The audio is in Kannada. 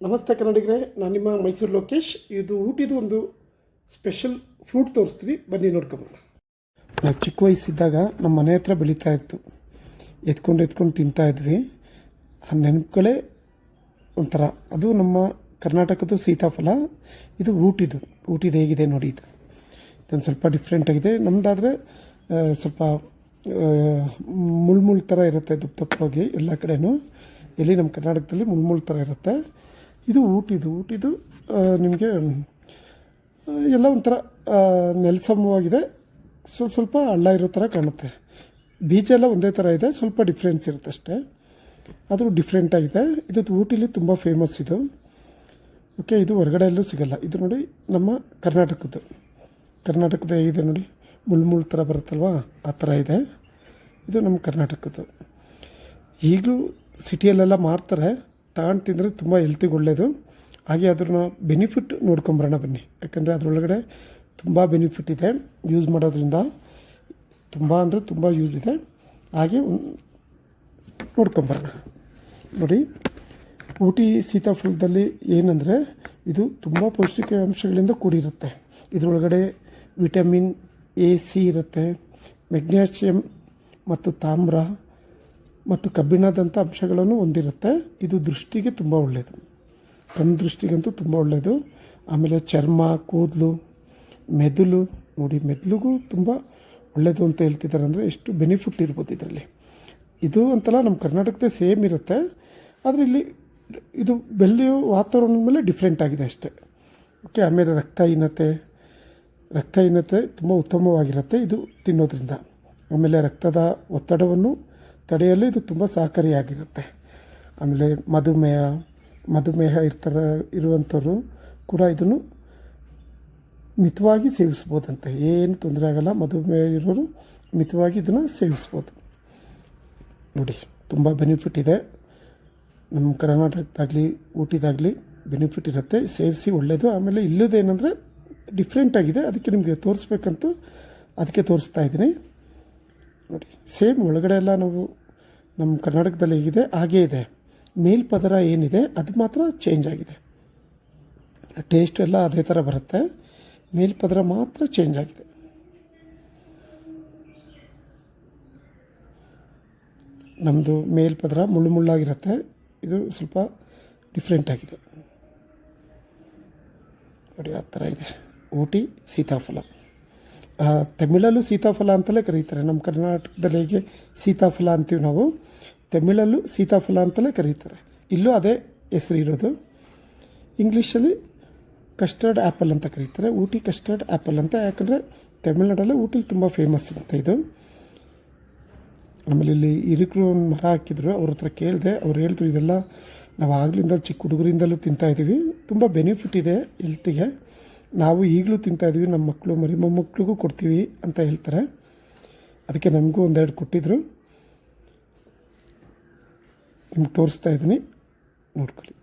ನಮಸ್ತೆ ಕನ್ನಡಿಗರೇ, ನಾನು ನಿಮ್ಮ ಮೈಸೂರು ಲೋಕೇಶ್. ಇದು ಊಟಿದು ಒಂದು ಸ್ಪೆಷಲ್ ಫ್ರೂಟ್ ತೋರಿಸ್ತೀವಿ, ಬನ್ನಿ ನೋಡ್ಕೊಂಬೋಣ. ನಾವು ಚಿಕ್ಕ ವಯಸ್ಸಿದ್ದಾಗ ನಮ್ಮ ಮನೆ ಹತ್ರ ಬೆಳೀತಾ ಇತ್ತು. ಎತ್ಕೊಂಡು ತಿಂತಾಯಿದ್ವಿ. ಆ ನೆನಪುಗಳೇ ಒಂಥರ. ಅದು ನಮ್ಮ ಕರ್ನಾಟಕದ ಸೀತಾಫಲ. ಇದು ಊಟಿದು ಹೇಗಿದೆ ನೋಡಿ. ಇದೊಂದು ಸ್ವಲ್ಪ ಡಿಫ್ರೆಂಟಾಗಿದೆ. ನಮ್ಮದಾದರೆ ಸ್ವಲ್ಪ ಮುಳ್ಳು ಥರ ಇರುತ್ತೆ, ದಪ್ಪವಾಗಿ ಎಲ್ಲ ಕಡೆನೂ. ಎಲ್ಲಿ ನಮ್ಮ ಕರ್ನಾಟಕದಲ್ಲಿ ಮುಳ್ಳು ಥರ ಇರುತ್ತೆ. ಇದು ಊಟಿದು ನಿಮಗೆ ಎಲ್ಲ ಒಂಥರ ನೆಲಸಮವಾಗಿದೆ. ಸ್ವಲ್ಪ ಹಳ್ಳ ಇರೋ ಥರ ಕಾಣುತ್ತೆ. ಬೀಜ ಎಲ್ಲ ಒಂದೇ ಥರ ಇದೆ, ಸ್ವಲ್ಪ ಡಿಫ್ರೆನ್ಸ್ ಇರುತ್ತೆ ಅಷ್ಟೇ. ಅದು ಡಿಫ್ರೆಂಟಾಗಿದೆ. ಇದು ಊಟಿಲಿ ತುಂಬ ಫೇಮಸ್ ಇದು. ಓಕೆ, ಇದು ಹೊರಗಡೆ ಎಲ್ಲೂ ಸಿಗೋಲ್ಲ. ಇದು ನೋಡಿ ನಮ್ಮ ಕರ್ನಾಟಕದ ಹೇಗಿದೆ ನೋಡಿ, ಮುಳ್ಳು ಥರ ಬರುತ್ತಲ್ವ, ಆ ಥರ ಇದೆ. ಇದು ನಮ್ಮ ಕರ್ನಾಟಕದ್ದು. ಈಗಲೂ ಸಿಟಿಯಲ್ಲೆಲ್ಲ ಮಾರ್ತಾರೆ. ತಗೊಂಡು ತಿಂದರೆ ತುಂಬ ಹೆಲ್ತಿಗೆ ಒಳ್ಳೆಯದು. ಹಾಗೆ ಅದನ್ನ ಬೆನಿಫಿಟ್ ನೋಡ್ಕೊಂಬರೋಣ ಬನ್ನಿ. ಯಾಕಂದರೆ ಅದರೊಳಗಡೆ ತುಂಬ ಬೆನಿಫಿಟ್ ಇದೆ ಯೂಸ್ ಮಾಡೋದ್ರಿಂದ. ತುಂಬ ಯೂಸ್ ಇದೆ. ಹಾಗೆ ನೋಡ್ಕೊಂಬರೋಣ ನೋಡಿ. ಊಟಿ ಸೀತಾಫಲದಲ್ಲಿ ಏನಂದರೆ ಇದು ತುಂಬ ಪೌಷ್ಟಿಕಾಂಶಗಳಿಂದ ಕೂಡಿರುತ್ತೆ. ಇದರೊಳಗಡೆ ವಿಟಮಿನ್ ಎ, ಸಿ ಇರುತ್ತೆ, ಮೆಗ್ನೀಷಿಯಮ್ ಮತ್ತು ತಾಮ್ರ ಮತ್ತು ಕಬ್ಬಿಣದಂಥ ಅಂಶಗಳನ್ನು ಹೊಂದಿರುತ್ತೆ. ಇದು ದೃಷ್ಟಿಗೆ ತುಂಬ ಒಳ್ಳೆಯದು, ಕಣ್ಣು ದೃಷ್ಟಿಗಂತೂ ತುಂಬ ಒಳ್ಳೆಯದು. ಆಮೇಲೆ ಚರ್ಮ, ಕೂದಲು, ಮೆದುಳು ನೋಡಿ, ಮೆದುಳಿಗೂ ತುಂಬ ಒಳ್ಳೆಯದು ಅಂತ ಹೇಳ್ತಿದ್ದಾರೆ. ಅಂದರೆ ಎಷ್ಟು ಬೆನಿಫಿಟ್ ಇರ್ಬೋದು ಇದರಲ್ಲಿ. ಇದು ಅಂತಲ್ಲ, ನಮ್ಮ ಕರ್ನಾಟಕದ ಸೇಮ್ ಇರುತ್ತೆ. ಆದರೆ ಇಲ್ಲಿ ಇದು ಬೆಳೆಯೋ ವಾತಾವರಣದ ಮೇಲೆ ಡಿಫ್ರೆಂಟ್ ಆಗಿದೆ ಅಷ್ಟೇ. ಓಕೆ. ಆಮೇಲೆ ರಕ್ತಹೀನತೆ ತುಂಬ ಉತ್ತಮವಾಗಿರುತ್ತೆ ಇದು ತಿನ್ನೋದ್ರಿಂದ. ಆಮೇಲೆ ರಕ್ತದ ಒತ್ತಡವನ್ನು ತಡೆಯಲು ಇದು ತುಂಬ ಸಹಕಾರಿಯಾಗಿರುತ್ತೆ. ಆಮೇಲೆ ಮಧುಮೇಹ ಇರುವಂಥವ್ರು ಕೂಡ ಇದನ್ನು ಮಿತವಾಗಿ ಸೇವಿಸ್ಬೋದಂತೆ. ಏನು ತೊಂದರೆ ಆಗೋಲ್ಲ. ಮಧುಮೇಹ ಇರೋರು ಮಿತವಾಗಿ ಇದನ್ನು ಸೇವಿಸ್ಬೋದು ನೋಡಿ. ತುಂಬ ಬೆನಿಫಿಟ್ ಇದೆ. ನಮ್ಮ ಕರ್ನಾಟಕದಾಗಲಿ ಊಟಿದಾಗಲಿ ಬೆನಿಫಿಟ್ ಇರುತ್ತೆ. ಸೇವಿಸಿ ಒಳ್ಳೆಯದು. ಆಮೇಲೆ ಇಲ್ಲದೇನೆಂದರೆ ಡಿಫ್ರೆಂಟಾಗಿದೆ, ಅದಕ್ಕೆ ನಿಮಗೆ ತೋರಿಸ್ಬೇಕಂತೂ ಅದಕ್ಕೆ ತೋರಿಸ್ತಾ ಇದ್ದೀನಿ ನೋಡಿ. ಸೇಮ್ ಒಳಗಡೆ ಎಲ್ಲ ನಾವು ನಮ್ಮ ಕರ್ನಾಟಕದಲ್ಲಿ ಹೇಗಿದೆ ಹಾಗೇ ಇದೆ. ಮೇಲ್ಪದರ ಏನಿದೆ ಅದು ಮಾತ್ರ ಚೇಂಜ್ ಆಗಿದೆ. ಟೇಸ್ಟ್ ಎಲ್ಲ ಅದೇ ಥರ ಬರುತ್ತೆ, ಮೇಲ್ಪದರ ಮಾತ್ರ ಚೇಂಜ್ ಆಗಿದೆ. ನಮ್ಮದು ಮೇಲ್ಪದರ ಮುಳ್ಳಾಗಿರುತ್ತೆ, ಇದು ಸ್ವಲ್ಪ ಡಿಫ್ರೆಂಟ್ ಆಗಿದೆ ನೋಡಿ. ಆ ಥರ ಇದೆ ಊಟಿ ಸೀತಾಫಲ. ತಮಿಳಲ್ಲೂ ಸೀತಾಫಲ ಅಂತಲೇ ಕರೀತಾರೆ. ನಮ್ಮ ಕರ್ನಾಟಕದಲ್ಲಿ ಹೇಗೆ ಸೀತಾಫಲ ಅಂತೀವಿ ನಾವು, ತಮಿಳಲ್ಲೂ ಸೀತಾಫಲ ಅಂತಲೇ ಕರೀತಾರೆ. ಇಲ್ಲೂ ಅದೇ ಹೆಸರು ಇರೋದು. ಇಂಗ್ಲೀಷಲ್ಲಿ ಕಸ್ಟರ್ಡ್ ಆ್ಯಪಲ್ ಅಂತ ಕರೀತಾರೆ. ಊಟಿ ಕಸ್ಟರ್ಡ್ ಆ್ಯಪಲ್ ಅಂತ. ಯಾಕಂದರೆ ತಮಿಳ್ನಾಡಲ್ಲೇ ಊಟಿಲಿ ತುಂಬ ಫೇಮಸ್ ಅಂತ ಇದು. ಆಮೇಲೆ ಇಲ್ಲಿ ಹಿರಿಕರು ಒಂದು ಮರ ಹಾಕಿದ್ರು, ಅವ್ರ ಹತ್ರ ಕೇಳಿದೆ. ಅವ್ರು ಹೇಳಿದ್ರು ಇದೆಲ್ಲ ನಾವು ಆಗ್ಲಿಂದ ಚಿಕ್ಕ ಹುಡುಗರಿಂದಲೂ ತಿಂತಾಯಿದ್ದೀವಿ, ತುಂಬ ಬೆನಿಫಿಟ್ ಇದೆ ಹೆಲ್ತಿಗೆ. ನಾವು ಈಗಲೂ ತಿಂತಾಯಿದ್ದೀವಿ, ನಮ್ಮ ಮಕ್ಕಳು ಮೊಮ್ಮಕ್ಕಳಿಗೂ ಕೊಡ್ತೀವಿ ಅಂತ ಹೇಳ್ತಾರೆ. ಅದಕ್ಕೆ ನಮಗೂ ಒಂದೆರಡು ಕೊಟ್ಟಿದ್ದರು, ನಿಮ್ಗೆ ತೋರಿಸ್ತಾ ಇದ್ದೀನಿ, ನೋಡ್ಕೊಳ್ಳಿ.